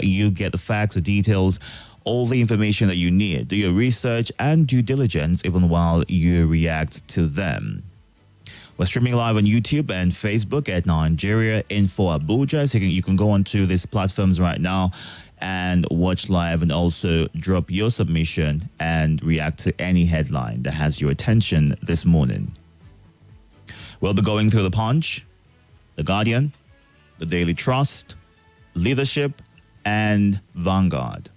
You get the facts, the details, all the information that you need. Do your research and due diligence even while you react to them. We're streaming live on YouTube and Facebook at Nigeria Info Abuja. So you can go onto these platforms right now and watch live, and also drop your submission and react to any headline that has your attention this morning. We'll be going through the Punch, the Guardian, the Daily Trust, Leadership, and Vanguard.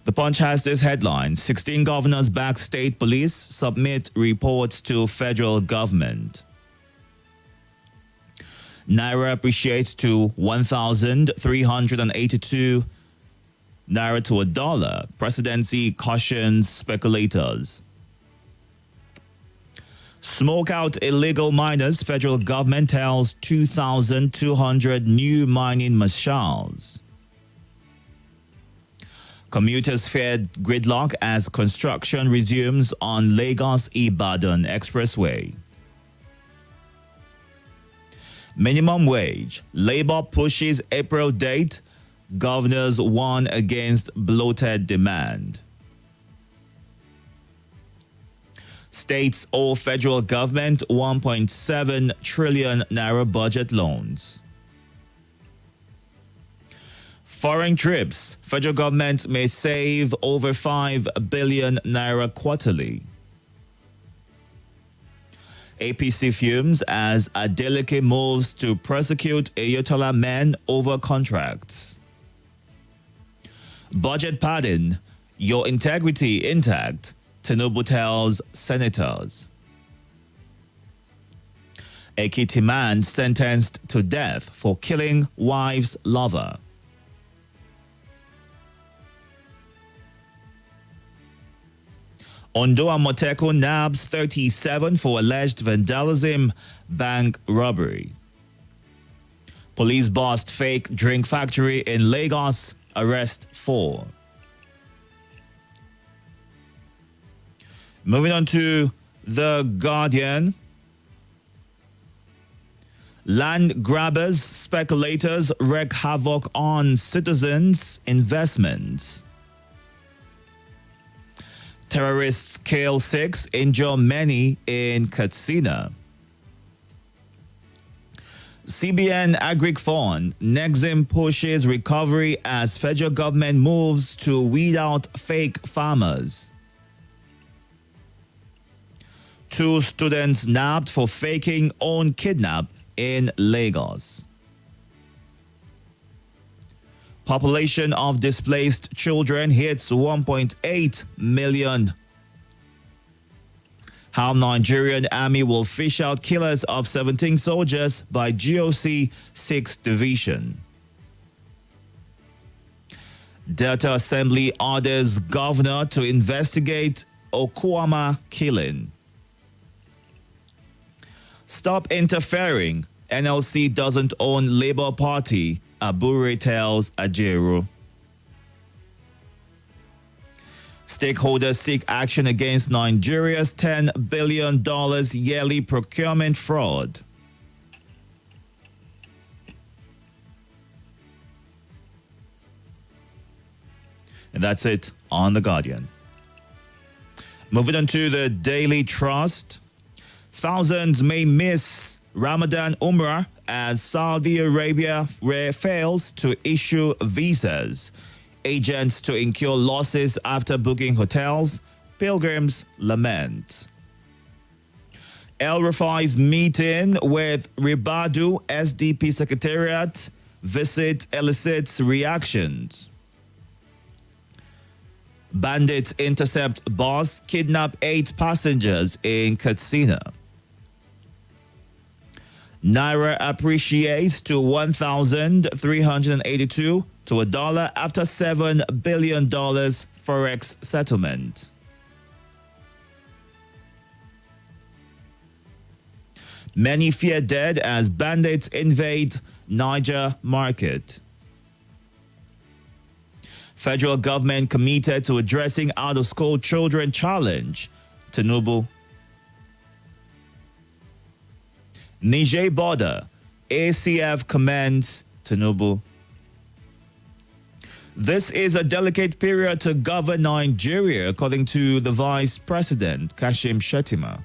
The Punch has this headline: 16 governors back state police, submit reports to federal government. Naira appreciates to 1,382 Naira to a dollar. Presidency cautions speculators. Smoke out illegal miners. Federal government tells 2,200 new mining marshals. Commuters feared gridlock as construction resumes on Lagos-Ibadan Expressway. Minimum wage. Labour pushes April date. Governors warn against bloated demand. States owe federal government 1.7 trillion naira budget loans. Foreign trips. Federal government may save over 5 billion naira quarterly. APC fumes as Adeleke moves to prosecute Ayotola men over contracts. Budget padding. Your integrity intact, Tinubu tells senators. Ekiti man sentenced to death for killing wife's lover. Ondo Amotekun nabs 37 for alleged vandalism, bank robbery. Police bust fake drink factory in Lagos, arrest 4. Moving on to The Guardian. Land grabbers, speculators wreak havoc on citizens' investments. Terrorists kill 6, injure many in Katsina. CBN Agric Fund, Nexim pushes recovery as federal government moves to weed out fake farmers. 2 students nabbed for faking own kidnap in Lagos. Population of displaced children hits 1.8 million. How Nigerian Army will fish out killers of 17 soldiers by GOC 6th Division. Delta Assembly orders governor to investigate Okwama killing. Stop interfering. NLC doesn't own Labour Party, Abure tells Ajero. Stakeholders seek action against Nigeria's $10 billion yearly procurement fraud. And that's it on The Guardian. Moving on to the Daily Trust. Thousands may miss Ramadan Umrah as Saudi Arabia fails to issue visas. Agents to incur losses after booking hotels. Pilgrims lament. El Rufai's meeting with Ribadu SDP Secretariat visit elicits reactions. Bandits intercept bus, kidnap 8 passengers in Katsina. Naira appreciates to 1,382 to a dollar after $7 billion forex settlement. Many fear dead as bandits invade Niger market. Federal government committed to addressing out-of-school children challenge. Tinubu. Niger border. ACF commends Tinubu. This is a delicate period to govern Nigeria, according to the Vice President, Kashim Shettima.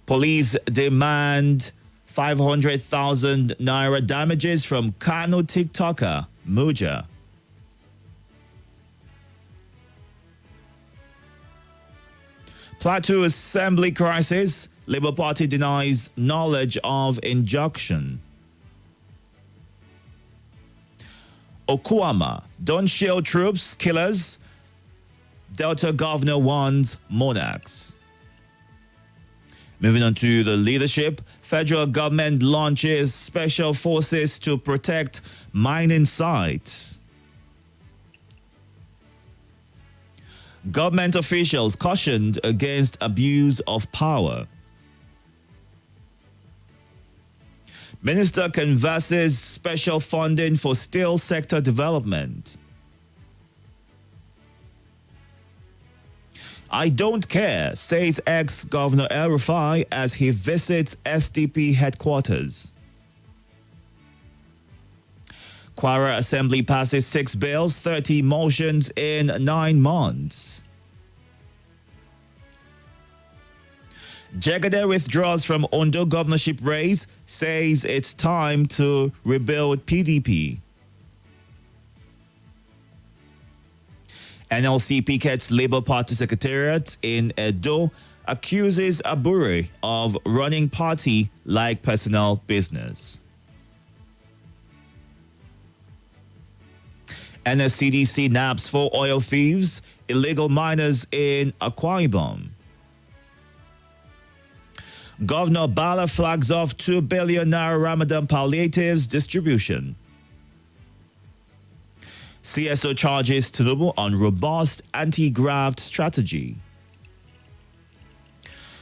Police demand 500,000 naira damages from Kano TikToker, Muja. Plateau Assembly crisis. Labour Party denies knowledge of injunction. Okuama, don't shield troops, killers. Delta governor warns monarchs. Moving on to the leadership, federal government launches special forces to protect mining sites. Government officials cautioned against abuse of power. Minister converses special funding for steel sector development. I don't care, says ex-Governor El-Rufai as he visits SDP headquarters. Kwara Assembly passes 6 bills, 30 motions in 9 months. Jagade withdraws from Ondo governorship race, says it's time to rebuild PDP. NLC pickets Labour Party Secretariat in Edo, accuses Abure of running party like personal business. NSCDC naps 4 oil thieves, illegal miners in Akwa Ibom. Governor Bala flags off 2 billion naira Ramadan palliatives distribution. CSO charges Tinubu on robust anti-graft strategy.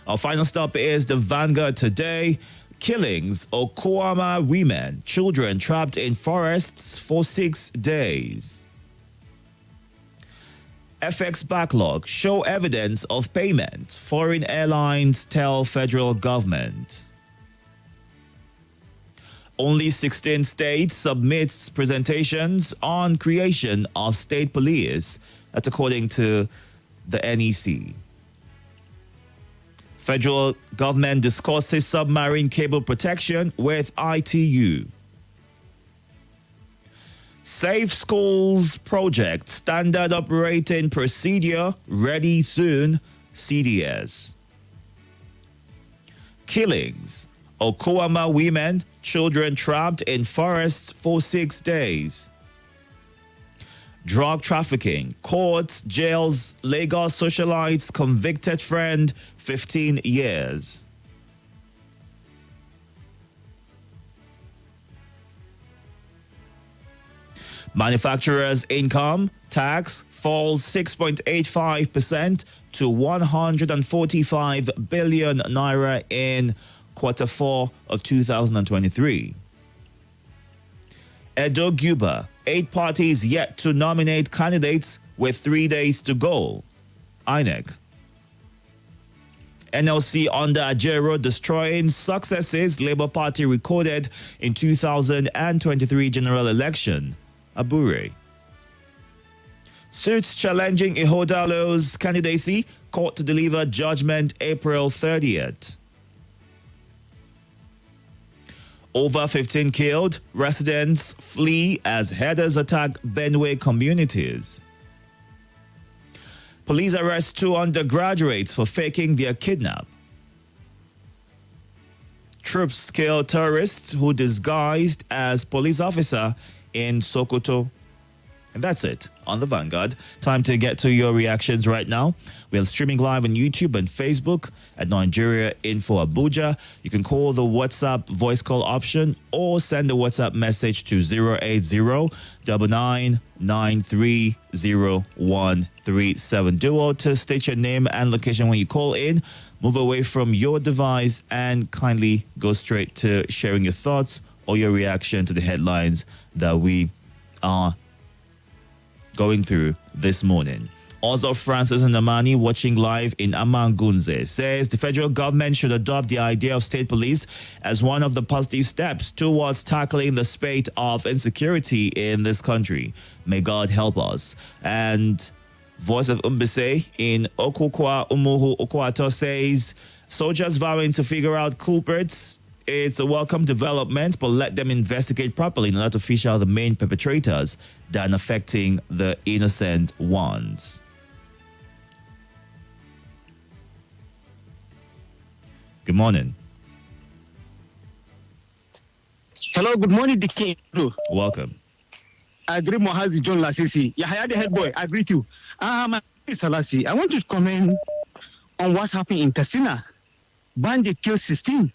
Our final stop is the Vanguard today. Killings, Okuama women, children trapped in forests for 6 days. FX backlog, show evidence of payment. Foreign airlines tell federal government. Only 16 states submit presentations on creation of state police. That's according to the NEC. Federal government discusses submarine cable protection with ITU. Safe Schools Project, standard operating procedure, ready soon, CDS. Killings, Okuama women, children trapped in forests for 6 days. Drug trafficking, courts, jails, Lagos socialites, convicted friend, 15 years. Manufacturers' income tax falls 6.85% to 145 billion naira in Q4 of 2023. Edo Guba, 8 parties yet to nominate candidates with 3 days to go. INEC. NLC under Ajero destroying successes Labour Party recorded in 2023 general election. Abure. Suits challenging Ihodalo's candidacy, court to deliver judgment April 30th. Over 15 killed, residents flee as headers attack Benue communities. Police arrest 2 undergraduates for faking their kidnap. Troops kill terrorists who disguised as police officer in Sokoto. And that's it on the Vanguard. Time to get to your reactions right now. We're streaming live on YouTube and Facebook at Nigeria Info Abuja. You can call the WhatsApp voice call option or send a WhatsApp message to 080-99930137. Do to state your name and location when you call in. Move away from your device and kindly go straight to sharing your thoughts or your reaction to the headlines that we are going through this morning. Also, Francis Namani, watching live in Amangunze, says the federal government should adopt the idea of state police as one of the positive steps towards tackling the spate of insecurity in this country. May God help us. And Voice of Umbese in Okukwa Umuhu Okwato says, soldiers vowing to figure out culprits. It's a welcome development, but let them investigate properly in order to fish out the main perpetrators than affecting the innocent ones. Good morning. Hello, good morning, Dike. Welcome. I agree, Mohazi John Lasisi. Yahya the head boy, I greet you. My name is Salasi. I want to comment on what happened in Katsina. Bandit killed 16.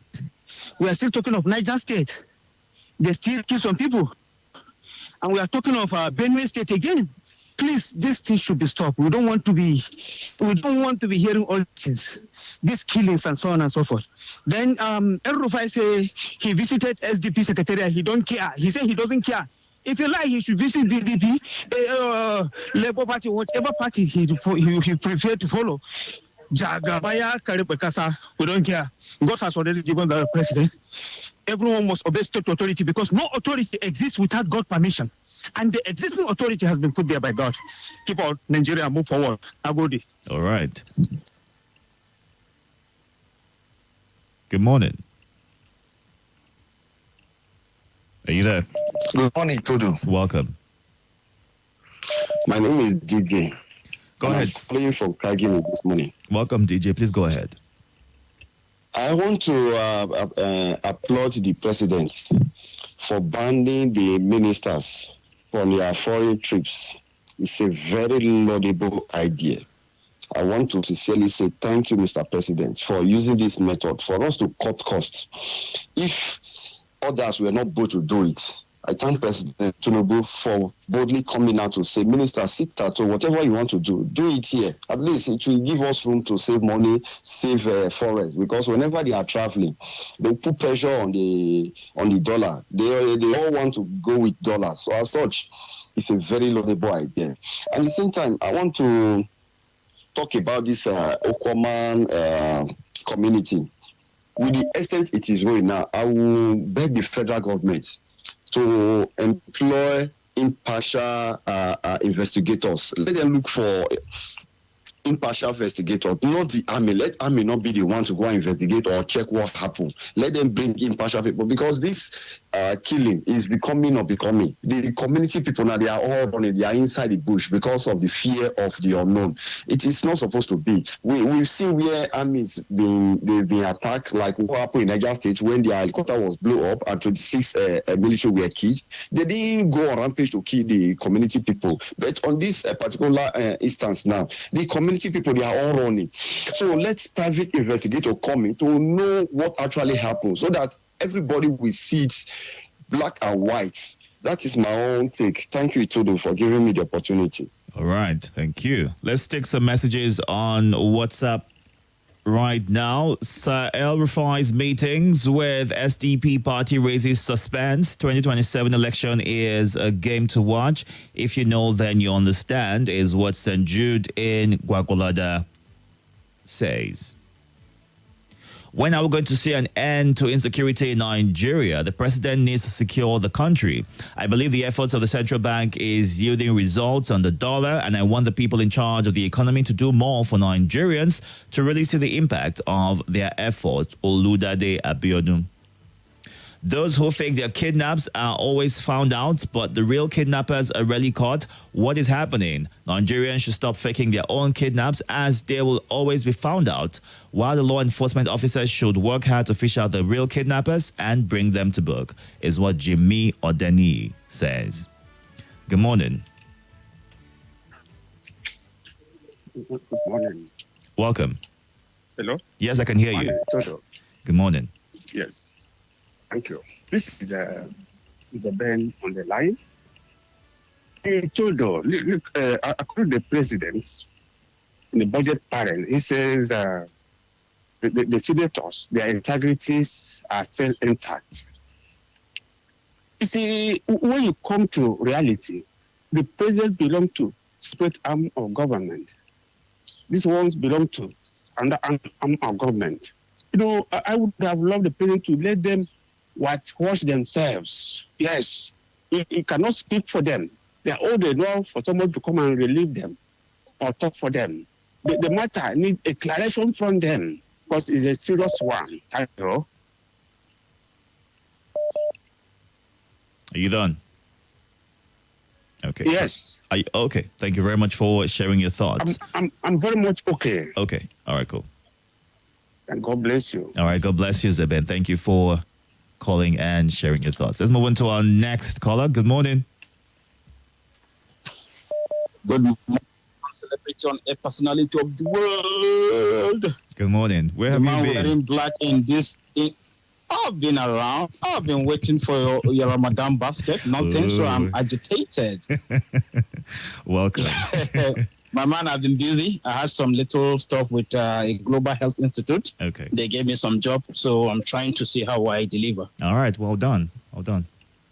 We are still talking of Niger State. They still kill some people. And we are talking of Benue State again. Please, this thing should be stopped. We don't want to be hearing all things, these killings and so on and so forth. Then El Rufai say he visited SDP Secretariat. He don't care. He said he doesn't care. If you like, he should visit BDP, Labour Party, whatever party he prefer to follow. Jagabaya Karibakasa, we don't care. God has already given the president. Everyone must obey state authority because no authority exists without God's permission. And the existing authority has been put there by God. Keep on Nigeria, move forward. Agodi. All right. Good morning. Are you there? Good morning, Itodo. Welcome. My name is DJ. Go ahead. I'm calling from Kagini this morning. Welcome, DJ. Please go ahead. I want to applaud the president for banning the ministers from their foreign trips. It's a very laudable idea. I want to sincerely say thank you, Mr. President, for using this method for us to cut costs. If others were not able to do it, I thank President Tinubu for boldly coming out to say, Minister, sit at home, whatever you want to do it here. At least it will give us room to save money, save forests. Because whenever they are traveling, they put pressure on the dollar. They all want to go with dollars. So as such, it's a very laudable idea. At the same time, I want to talk about this Okwaman community. With the extent it is going now, I will beg the federal government to employ impartial investigators. Let them look for impartial investigators, not the army. Let army not be the one to go and investigate or check what happened. Let them bring impartial people because this killing is becoming. The community people now, they are all running. They are inside the bush because of the fear of the unknown. It is not supposed to be. We've seen where armies they've been attacked, like what happened in Niger State when the helicopter was blew up and 26 military were killed. They didn't go on rampage to kill the community people. But on this particular instance now, the community people, they are all running. So let private investigator come in to know what actually happened so that everybody will see it black and white. That is my own take. Thank you, Itodo, for giving me the opportunity. All right. Thank you. Let's take some messages on WhatsApp right now. Sir El Rufai's meetings with SDP party raises suspense. 2027 election is a game to watch. If you know, then you understand, is what St. Jude in Gwagwalada says. When are we going to see an end to insecurity in Nigeria? The president needs to secure the country. I believe the efforts of the central bank is yielding results on the dollar, and I want the people in charge of the economy to do more for Nigerians to really see the impact of their efforts. Oludade Abiodun. Those who fake their kidnaps are always found out, but the real kidnappers are rarely caught. What is happening? Nigerians should stop faking their own kidnaps as they will always be found out, while the law enforcement officers should work hard to fish out the real kidnappers and bring them to book, is what Jimmy Odeni says. Good morning. Good morning. Welcome. Hello? Yes, I can hear you. Good morning. Yes. Thank you. This is a Ben on the line. Itodo, look, according to the president, in the budget parent, he says the senators, their integrities are still intact. You see, when you come to reality, the president belongs to separate arm of government. These ones belong to under arm of government. I would have loved the president to let them whitewash themselves. Yes, he cannot speak for them. They are old enough for someone to come and relieve them or talk for them. The matter needs a declaration from them because it's a serious one. Thank you. Are you done? Okay. Yes. Okay. Thank you very much for sharing your thoughts. I'm very much okay. Okay. All right, cool. And God bless you. All right. God bless you, Zeben. Thank you for calling and sharing your thoughts. Let's move on to our next caller. Good morning. Good morning. Celebrating a personality of the world. Good morning. Where have you been? Wearing black in this. I've been around. I've been waiting for your Ramadan basket. Nothing, so I'm agitated. Welcome. My man, I've been busy. I had some little stuff with a Global Health Institute. Okay. They gave me some job, so I'm trying to see how I deliver. All right. Well done. Well done.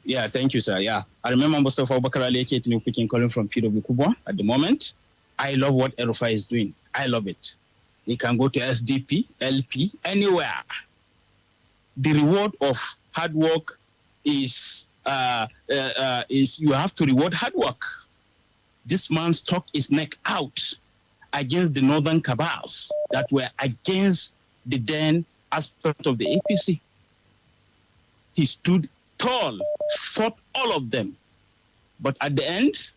Yeah, thank you, sir. Yeah. I remember Mustafa Abubakar Ali Ketin calling from PW Kubwa at the moment. I love what Erufai is doing. I love it. He can go to SDP, LP, anywhere. The reward of hard work is you have to reward hard work. This man stuck his neck out against the northern cabals that were against the then aspect of the APC. He stood tall, fought all of them. But at the end,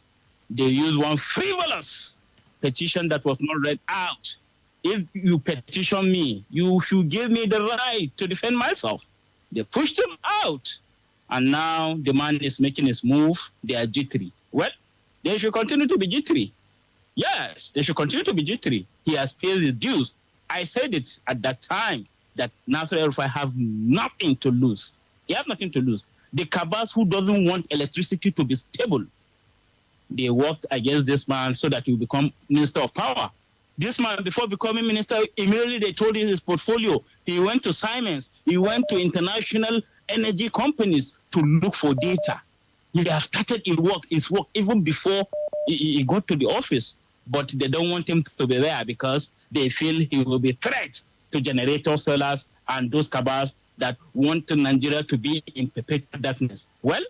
they used one frivolous petition that was not read out. If you petition me, you should give me the right to defend myself. They pushed him out. And now the man is making his move. They are jittery. Well, they should continue to be jittery. Yes, they should continue to be jittery. He has paid his dues. I said it at that time that Nasser El-Rufai have nothing to lose. They have nothing to lose. The cabals who doesn't want electricity to be stable, they worked against this man so that he will become Minister of Power. This man, before becoming minister, immediately they told him his portfolio. He went to Siemens. He went to international energy companies to look for data. He has started his work even before he got to the office. But they don't want him to be there because they feel he will be a threat to generator sellers and those cabals that want Nigeria to be in perpetual darkness. Well,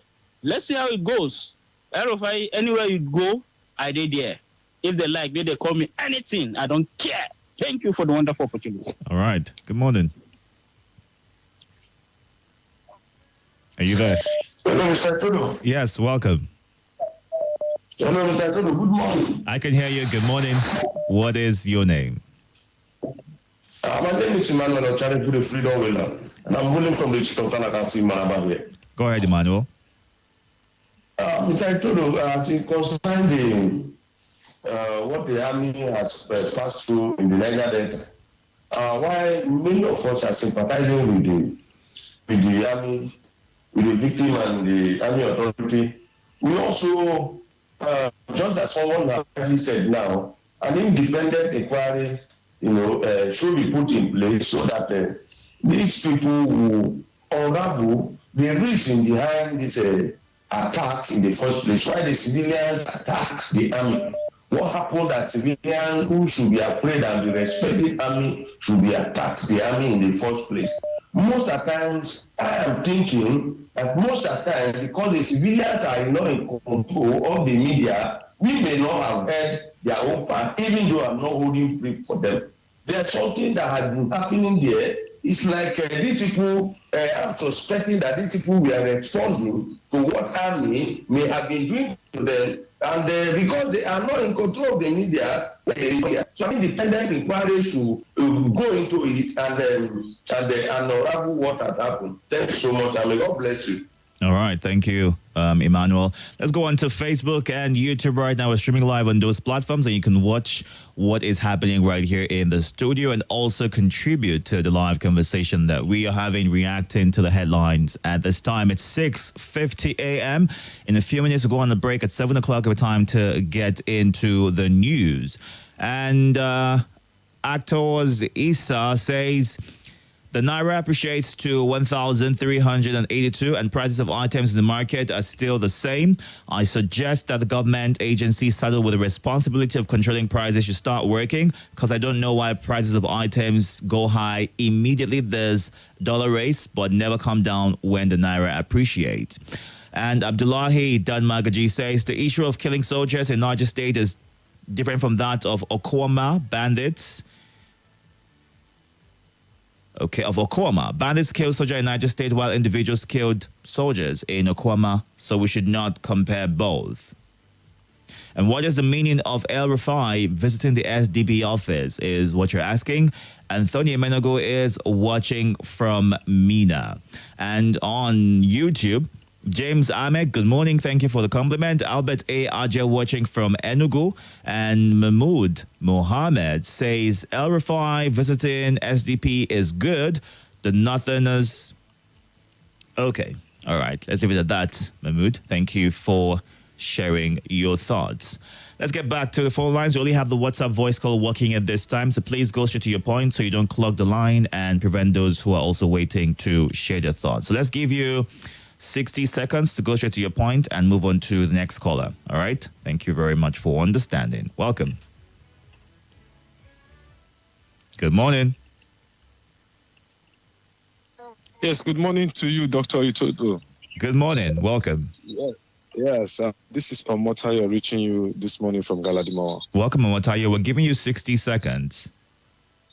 let's see how it goes. Erufai, anywhere you go, I did there. If they like, they call me anything. I don't care. Thank you for the wonderful opportunity. All right. Good morning. Are you there? Hello, Mr. Itodo. Yes, welcome. Hello, Mr. Itodo. Good morning. I can hear you. Good morning. What is your name? My name is Emmanuel. I'm trying to do the Freedom Wailer, and I'm ruling from the Chitotana Council in Manaba here. Go ahead, Emmanuel. Mr. Itodo, as it concerns what the army has passed through in the Niger Delta, why many of us are sympathizing with the army, with the victim and the army authority, we also, just as someone has said now, an independent inquiry, should be put in place so that these people will unravel the reason behind this attack in the first place. Why the civilians attacked the army? What happened that civilians who should be afraid and be respected army should be attacked the army in the first place? Most of the times, I am thinking that most of the time, because the civilians are not in control of the media, we may not have heard their own part, even though I'm not holding brief for them. There's something that has been happening there. It's like these people, I'm suspecting that these people were responding to what army may have been doing to them. And because they are not in control of the media, so independent inquiry should go into it and unravel what has happened. Thank you so much, and may God bless you. All right. Thank you, Emmanuel. Let's go on to Facebook and YouTube right now. We're streaming live on those platforms, and you can watch what is happening right here in the studio and also contribute to the live conversation that we are having, reacting to the headlines at this time. It's 6:50 a.m. In a few minutes, we'll go on a break at 7 o'clock of time to get into the news. And Actors Issa says, The Naira appreciates to 1,382 and prices of items in the market are still the same. I suggest that the government agencies saddled with the responsibility of controlling prices should start working, because I don't know why prices of items go high immediately there's dollar race but never come down when the Naira appreciates. And Abdullahi Danmagaji says the issue of killing soldiers in Niger State is different from that of Okoma bandits. Okay, of Okoma. Bandits killed soldiers in Niger State while individuals killed soldiers in Okoma, so we should not compare both. And what is the meaning of El Rufai visiting the SDB office is what you're asking. Anthony Menago is watching from Mina. And on YouTube, James Ahmed, good morning. Thank you for the compliment. Albert A. Ajay watching from Enugu. And Mahmoud Mohammed says El Rufai visiting SDP is good. The Northerners. Okay. All right. Let's leave it at that, Mahmoud. Thank you for sharing your thoughts. Let's get back to the phone lines. We only have the WhatsApp voice call working at this time, so please go straight to your point so you don't clog the line and prevent those who are also waiting to share their thoughts. So let's give you 60 seconds to go straight to your point and move on to the next caller. All right? Thank you very much for understanding. Welcome. Good morning. Yes, good morning to you, Dr. Itodo. Good morning. Welcome. Yes, this is Omotayo reaching you this morning from Galadima. Welcome, Omotayo. We're giving you 60 seconds.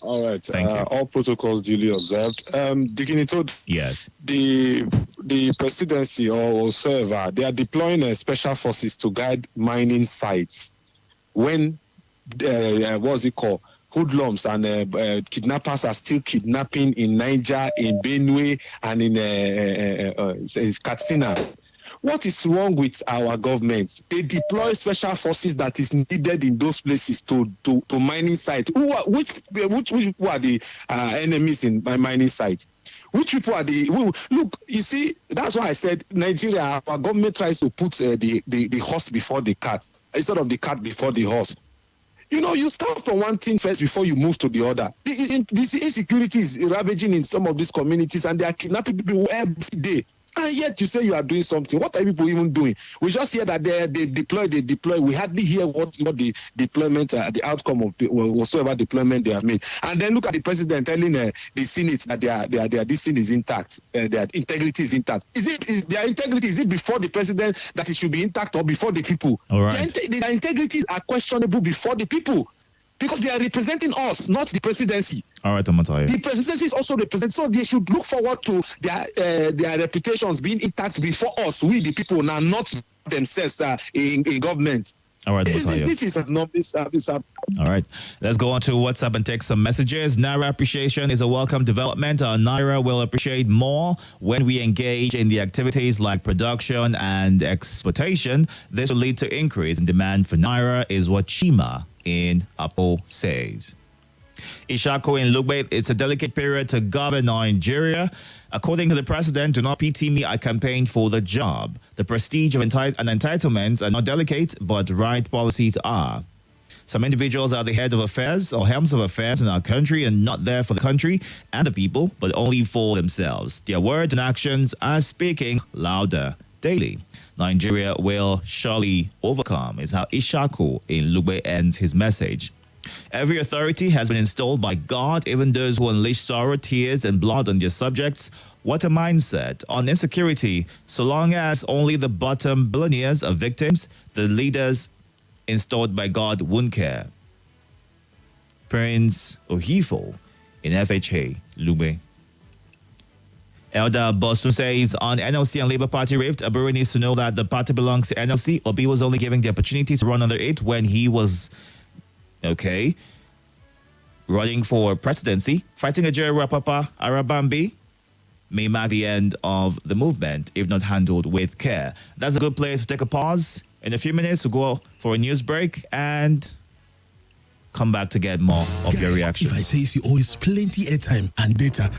All right. Thank you. All protocols duly observed. Dignito, Yes. the presidency or whatsoever, they are deploying special forces to guide mining sites when, what's it called? Hoodlums and kidnappers are still kidnapping in Niger, in Benue, and in Katsina. What is wrong with our government? They deploy special forces that is needed in those places to mining sites. Which people are the enemies in my mining sites? Which people are the... Look, you see, that's why I said Nigeria, our government tries to put the horse before the cat, instead of the cat before the horse. You know, you start from one thing first before you move to the other. This insecurity is ravaging in some of these communities, and they are kidnapping people every day. And yet you say you are doing something. What are people even doing? We just hear that they deploy. We hardly hear what the deployment, the outcome of whatsoever deployment they have made. And then look at the president telling the Senate that this thing is intact, their integrity is intact. Is their integrity, is it before the president that it should be intact or before the people? All right. Their integrities are questionable before the people, because they are representing us, not the presidency. All right, Omotayo. The presidency is also represented, so they should look forward to their reputations being intact before us, we the people, now not themselves in government. All right, Omotayo. This is All right. Let's go on to WhatsApp and take some messages. Naira appreciation is a welcome development. Our Naira will appreciate more when we engage in the activities like production and exportation. This will lead to increase in demand for Naira, is what Chima in Apo says. Ishako in Lugbe, it's a delicate period to govern Nigeria. According to the president, do not pity me, I campaigned for the job. The prestige of and entitlements are not delicate, but right policies are. Some individuals are the head of affairs or helms of affairs in our country and not there for the country and the people, but only for themselves. Their words and actions are speaking louder daily. Nigeria will surely overcome, is how Ishako in Lugbe ends his message. Every authority has been installed by God, even those who unleash sorrow, tears, and blood on their subjects. What a mindset on insecurity. So long as only the bottom billionaires are victims, the leaders installed by God won't care. Prince Ohifo in FHA, Lugbe. Elder Boston says on NLC and Labour Party rift, Abura needs to know that the party belongs to NLC. Obi was only given the opportunity to run under it when he was, running for presidency. Fighting a Jerry Papa Arabambi may mark the end of the movement if not handled with care. That's a good place to take a pause. In a few minutes, we'll go for a news break and come back to get more of your reactions. If I tell you all this plenty airtime and data.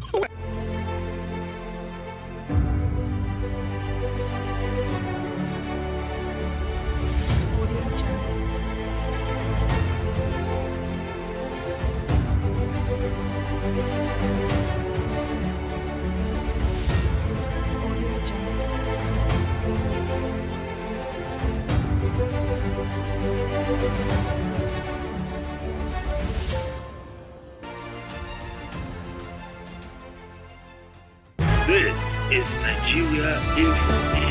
is Nigeria Info.